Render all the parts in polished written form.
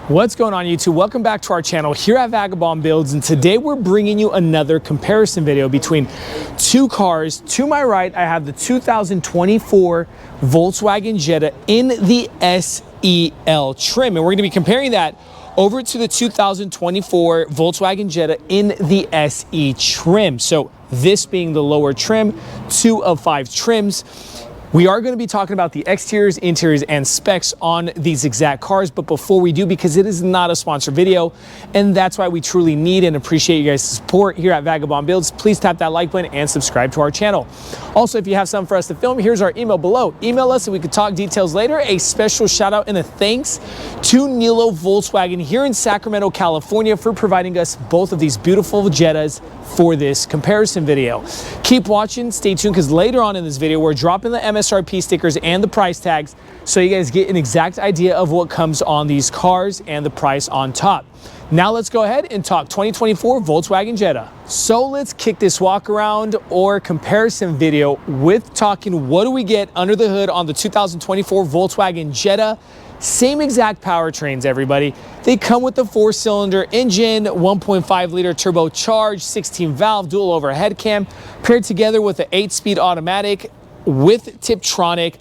What's going on, YouTube? Welcome back to our channel here at Vagabond Builds, and today we're bringing you another comparison video between two cars. To my right, I have the 2024 Volkswagen Jetta in the SEL trim, and we're going to be comparing that over to the 2024 Volkswagen Jetta in the SE trim. So this being the lower trim, 2 of 5 trims. We are going to be talking about the exteriors, interiors, and specs on these exact cars. But before we do, because it is not a sponsored video, and that's why we truly need and appreciate you guys' support here at Vagabond Builds, please tap that like button and subscribe to our channel. Also, if you have something for us to film, here's our email below. Email us and we could talk details later. A special shout out and a thanks to Nilo Volkswagen here in Sacramento, California for providing us both of these beautiful Jettas for this comparison video. Keep watching, stay tuned, because later on in this video, we're dropping the MSRP stickers and the price tags so you guys get an exact idea of what comes on these cars and the price on top. Now let's go ahead and talk 2024 Volkswagen Jetta. So let's kick this walk around or comparison video with talking what do we get under the hood on the 2024 Volkswagen Jetta. Same exact powertrains, everybody. They come with the 4-cylinder engine, 1.5 liter turbocharged, 16 valve dual overhead cam, paired together with an 8-speed automatic with Tiptronic,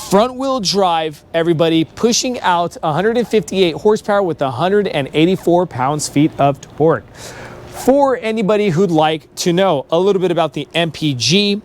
front wheel drive, everybody, pushing out 158 horsepower with 184 pounds-feet of torque. For anybody who'd like to know a little bit about the MPG,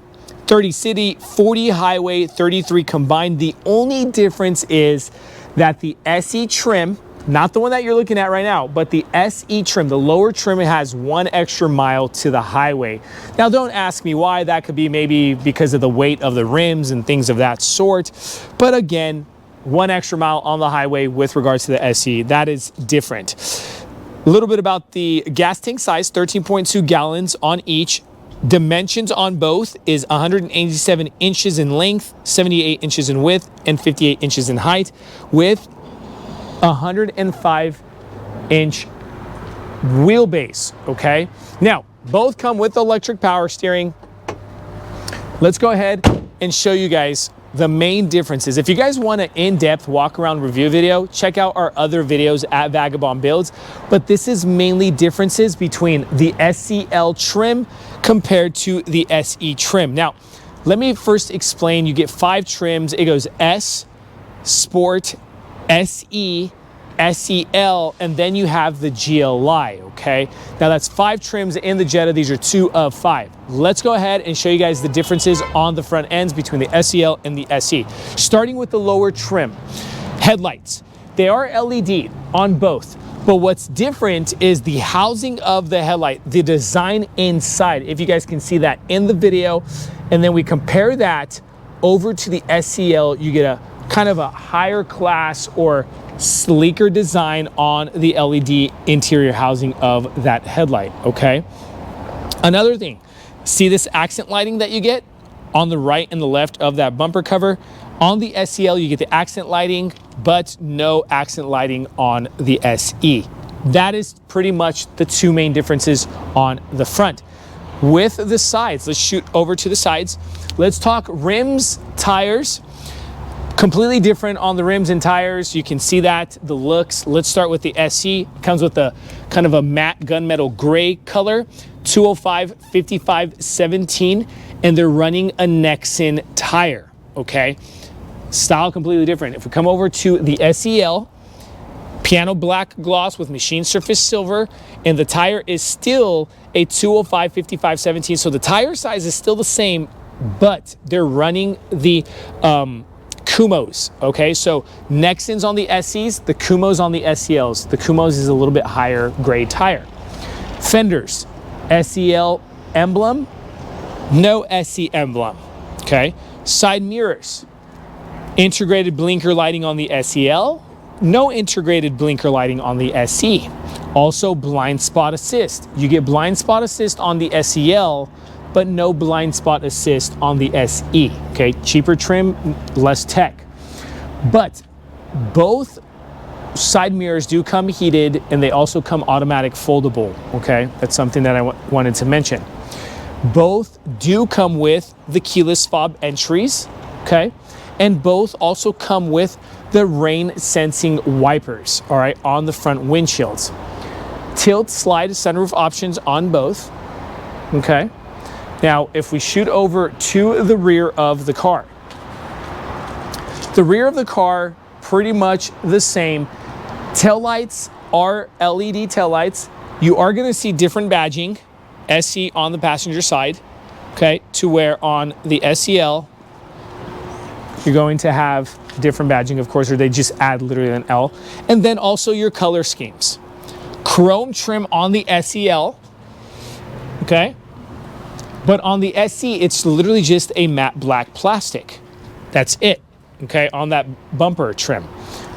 30 city, 40 highway, 33 combined. The only difference is that the SE trim, not the one that you're looking at right now, but the SE trim, the lower trim, it has 1 extra mile to the highway. Now, don't ask me why. That could be maybe because of the weight of the rims and things of that sort. But again, 1 extra mile on the highway with regards to the SE. That is different. A little bit about the gas tank size, 13.2 gallons on each. Dimensions on both is 187 inches in length, 78 inches in width, and 58 inches in height, with 105-inch wheelbase, okay? Now, both come with electric power steering. Let's go ahead and show you guys the main differences. If you guys want an in-depth walk-around review video, check out our other videos at Vagabond Builds. But this is mainly differences between the SEL trim compared to the SE trim. Now, let me first explain. You get 5 trims. It goes S, Sport, SE, SEL, and then you have the GLI, okay? Now that's 5 trims in the Jetta. These are 2 of 5. Let's go ahead and show you guys the differences on the front ends between the SEL and the SE. Starting with the lower trim. Headlights. They are LED on both, but what's different is the housing of the headlight, the design inside. If you guys can see that in the video, and then we compare that over to the SEL, you get a kind of a higher class or sleeker design on the LED interior housing of that headlight, okay? Another thing, see this accent lighting that you get on the right and the left of that bumper cover? On the SEL, you get the accent lighting, but no accent lighting on the SE. That is pretty much the 2 main differences on the front. With the sides, let's shoot over to the sides. Let's talk rims, tires. Completely different on the rims and tires. You can see that, the looks. Let's start with the SE. It comes with a kind of a matte gunmetal gray color, 205 55 17, and they're running a Nexen tire, okay? Style completely different. If we come over to the SEL, piano black gloss with machine surface silver, and the tire is still a 205 55 17, so the tire size is still the same, but they're running the Kumos, okay? So Nexens on the SEs, the Kumos on the SELs. The Kumos is a little bit higher grade tire. Fenders, SEL emblem, no SE emblem, okay? Side mirrors, integrated blinker lighting on the SEL, no integrated blinker lighting on the SE. Also blind spot assist. You get blind spot assist on the SEL, but no blind spot assist on the SE, okay? Cheaper trim, less tech. But both side mirrors do come heated, and they also come automatic foldable, okay? That's something that I wanted to mention. Both do come with the keyless fob entries, okay? And both also come with the rain sensing wipers, all right, on the front windshields. Tilt slide sunroof options on both, okay? Now, if we shoot over to the rear of the car, pretty much the same. Taillights are LED taillights. You are gonna see different badging, SE on the passenger side, okay, to where on the SEL, you're going to have different badging, of course, or they just add literally an L. And then also your color schemes. Chrome trim on the SEL, okay? But on the SE, it's literally just a matte black plastic. That's it, okay, on that bumper trim.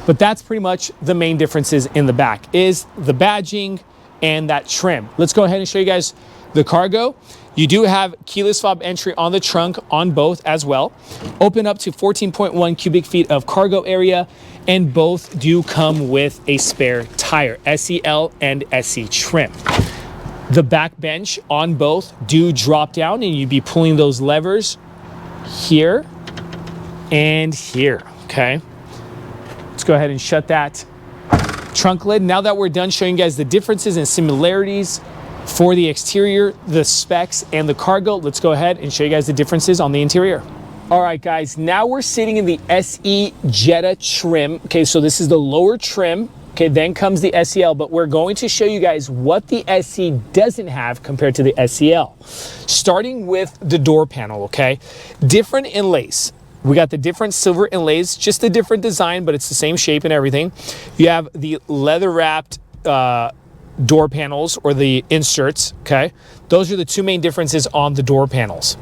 But that's pretty much the main differences in the back, is the badging and that trim. Let's go ahead and show you guys the cargo. You do have keyless fob entry on the trunk on both as well. Open up to 14.1 cubic feet of cargo area, and both do come with a spare tire, SEL and SE trim. The back bench on both do drop down, and you'd be pulling those levers here and here, okay? Let's go ahead and shut that trunk lid. Now that we're done showing you guys the differences and similarities for the exterior, the specs, and the cargo, let's go ahead and show you guys the differences on the interior. All right, guys, now we're sitting in the SE Jetta trim. Okay, so this is the lower trim. Okay, then comes the SEL, but we're going to show you guys what the SE doesn't have compared to the SEL. Starting with the door panel, okay? Different inlays. We got the different silver inlays, just a different design, but it's the same shape and everything. You have the leather wrapped door panels, or the inserts, okay? Those are the two main differences on the door panels.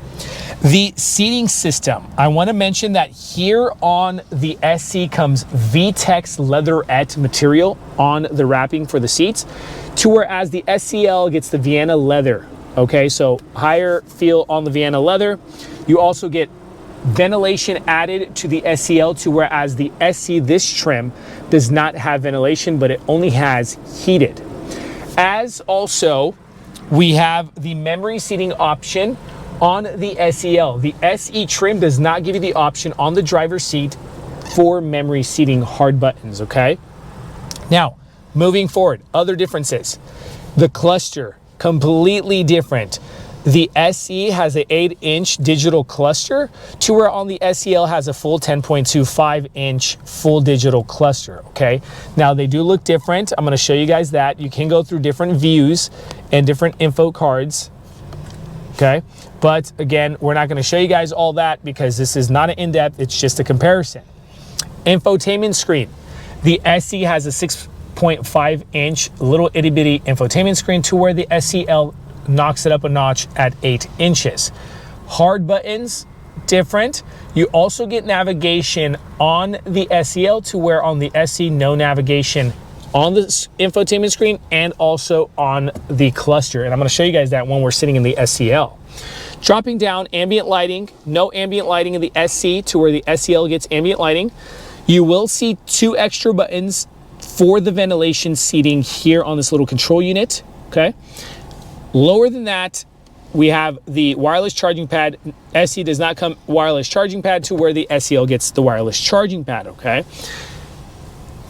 The seating system, I want to mention that here on the SE comes VTEX leatherette material on the wrapping for the seats, to whereas the SEL gets the Vienna leather, okay? So higher feel on the Vienna leather. You also get ventilation added to the SEL, to whereas the SE, this trim, does not have ventilation, but it only has heated. As also, we have the memory seating option on the SEL. The SE trim does not give you the option on the driver's seat for memory seating hard buttons, okay? Now, moving forward, other differences. The cluster, completely different. The SE has an 8-inch digital cluster, to where on the SEL has a full 10.25-inch full digital cluster, okay? Now, they do look different. I'm gonna show you guys that. You can go through different views and different info cards, okay? But again, we're not gonna show you guys all that because this is not an in-depth, it's just a comparison. Infotainment screen. The SE has a 6.5-inch little itty-bitty infotainment screen, to where the SEL knocks it up a notch at 8 inches. Hard buttons, different. You also get navigation on the SEL, to where on the SE, no navigation on the infotainment screen and also on the cluster. And I'm gonna show you guys that when we're sitting in the SEL. Dropping down, ambient lighting, no ambient lighting in the SE, to where the SEL gets ambient lighting. You will see 2 extra buttons for the ventilation seating here on this little control unit, okay? Lower than that, we have the wireless charging pad. SE does not come wireless charging pad, to where the SEL gets the wireless charging pad, okay?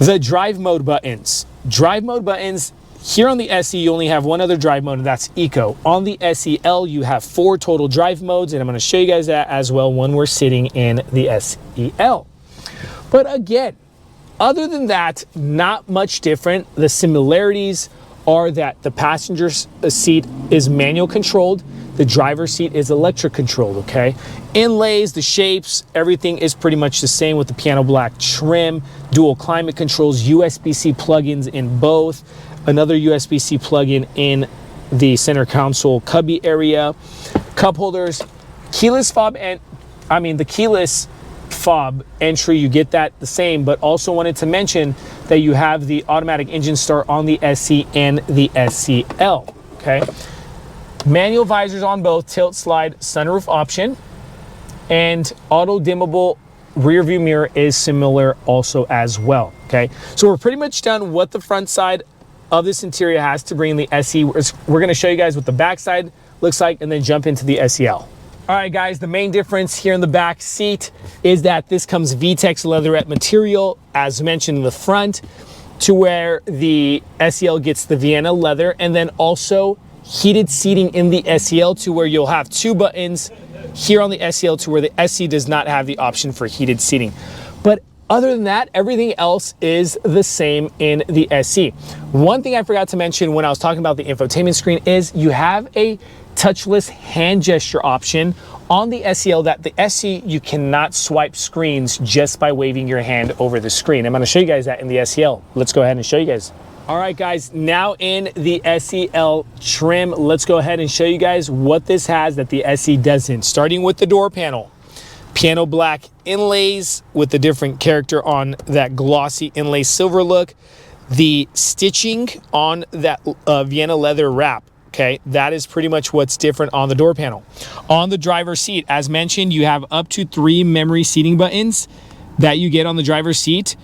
The drive mode buttons. Drive mode buttons, here on the SE, you only have one other drive mode, and that's Eco. On the SEL, you have 4 total drive modes, and I'm gonna show you guys that as well when we're sitting in the SEL. But again, other than that, not much different. The similarities are that the passenger seat is manual controlled, the driver's seat is electric controlled, okay? Inlays, the shapes, everything is pretty much the same with the piano black trim, dual climate controls, USB-C plugins in both, another USB-C plug-in in the center console cubby area, cup holders, keyless fob, and the keyless fob entry, you get that the same, but also wanted to mention that you have the automatic engine start on the SE and the SEL, okay? Manual visors on both, tilt slide sunroof option, and auto dimmable rear view mirror is similar also as well, okay? So we're pretty much done what the front side of this interior has to bring in the SE. We're gonna show you guys what the back side looks like and then jump into the SEL. All right, guys, the main difference here in the back seat is that this comes VTEX leatherette material, as mentioned in the front, to where the SEL gets the Vienna leather, and then also heated seating in the SEL to where you'll have 2 buttons here on the SEL to where the SE does not have the option for heated seating. But other than that, everything else is the same in the SE. One thing I forgot to mention when I was talking about the infotainment screen is you have a touchless hand gesture option on the SEL that the SE, you cannot swipe screens just by waving your hand over the screen. I'm gonna show you guys that in the SEL. Let's go ahead and show you guys. All right, guys, now in the SEL trim, let's go ahead and show you guys what this has that the SE doesn't. Starting with the door panel. Piano black inlays with the different character on that glossy inlay silver look. The stitching on that Vienna leather wrap. Okay, that is pretty much what's different on the door panel. On the driver's seat, as mentioned, you have up to 3 memory seating buttons that you get on the driver's seat.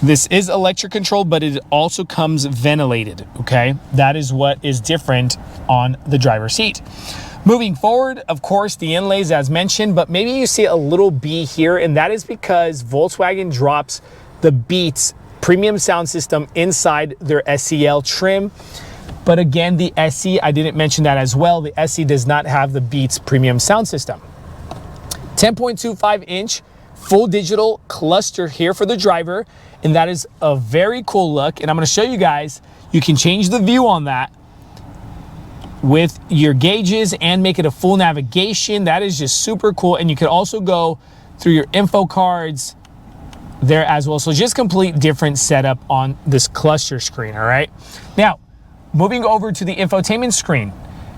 This is electric controlled, but it also comes ventilated, okay? That is what is different on the driver's seat. Moving forward, of course, the inlays as mentioned, but maybe you see a little B here, and that is because Volkswagen drops the Beats premium sound system inside their SEL trim. But again, the SE, I didn't mention that as well. The SE does not have the Beats premium sound system. 10.25 inch full digital cluster here for the driver. And that is a very cool look. And I'm gonna show you guys, you can change the view on that with your gauges and make it a full navigation. That is just super cool. And you can also go through your info cards there as well. So just complete different setup on this cluster screen, all right? Now, moving over to the infotainment screen,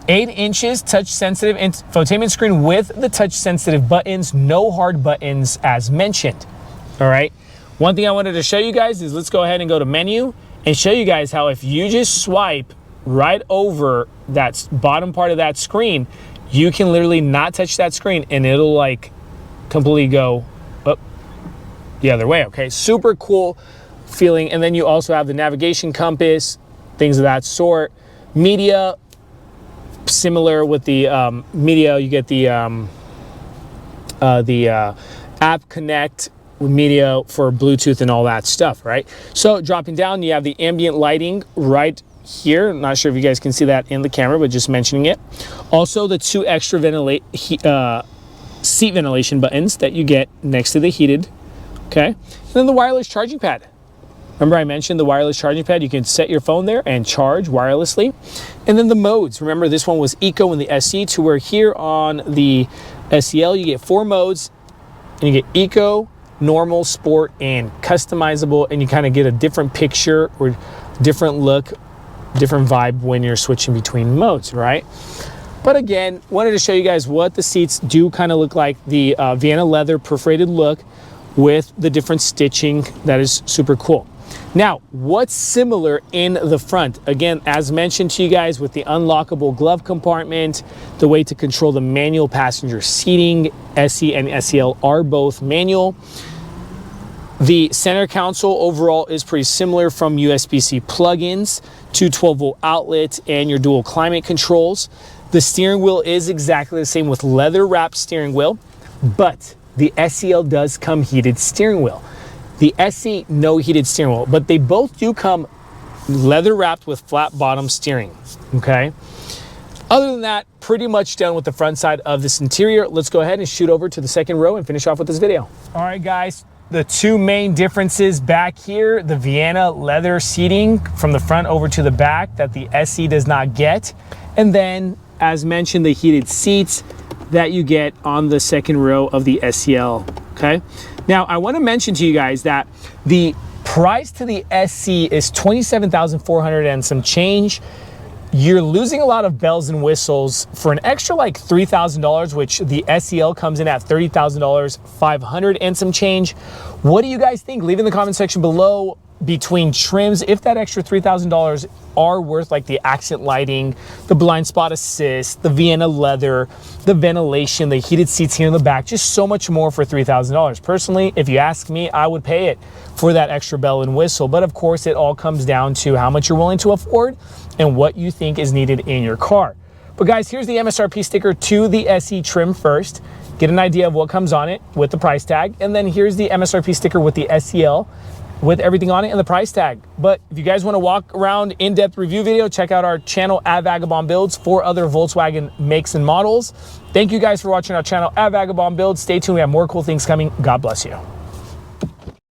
8 inches touch sensitive infotainment screen with the touch sensitive buttons, no hard buttons as mentioned. All right. One thing I wanted to show you guys is let's go ahead and go to menu and show you guys how if you just swipe right over that bottom part of that screen, you can literally not touch that screen and it'll like completely go up the other way. Okay. Super cool feeling. And then you also have the navigation compass, things of that sort. Media, similar with the media, you get the app connect with media for Bluetooth and all that stuff, right? So dropping down, you have the ambient lighting right here. I'm not sure if you guys can see that in the camera, but just mentioning it. Also, the 2 extra seat ventilation buttons that you get next to the heated, okay? And then the wireless charging pad. Remember I mentioned the wireless charging pad, you can set your phone there and charge wirelessly. And then the modes, remember this one was Eco in the SE to where here on the SEL, you get 4 modes and you get Eco, Normal, Sport, and Customizable, and you kind of get a different picture or different look, different vibe when you're switching between modes, right? But again, wanted to show you guys what the seats do kind of look like, the Vienna leather perforated look with the different stitching. That is super cool. Now, what's similar in the front? Again, as mentioned to you guys with the unlockable glove compartment, the way to control the manual passenger seating, SE and SEL are both manual. The center console overall is pretty similar from USB-C plugins to 12-volt outlet and your dual climate controls. The steering wheel is exactly the same with leather wrapped steering wheel, but the SEL does come heated steering wheel. The SE, no heated steering wheel, but they both do come leather wrapped with flat bottom steering, okay? Other than that, pretty much done with the front side of this interior. Let's go ahead and shoot over to the second row and finish off with this video. All right, guys, the 2 main differences back here, the Vienna leather seating from the front over to the back that the SE does not get. And then, as mentioned, the heated seats that you get on the second row of the SEL, okay? Now, I want to mention to you guys that the price to the SE is $27,400 and some change. You're losing a lot of bells and whistles for an extra like $3,000, which the SEL comes in at $30,000, $500 and some change. What do you guys think? Leave in the comment section below between trims, if that extra $3,000 are worth like the accent lighting, the blind spot assist, the Vienna leather, the ventilation, the heated seats here in the back, just so much more for $3,000. Personally, if you ask me, I would pay it for that extra bell and whistle. But of course, it all comes down to how much you're willing to afford and what you think is needed in your car. But guys, here's the MSRP sticker to the SE trim first. Get an idea of what comes on it with the price tag. And then here's the MSRP sticker with the SEL with everything on it and the price tag. But if you guys want to walk around in-depth review video, check out our channel at Vagabond Builds for other Volkswagen makes and models. Thank you guys for watching our channel at Vagabond Builds. Stay tuned, we have more cool things coming. God bless you.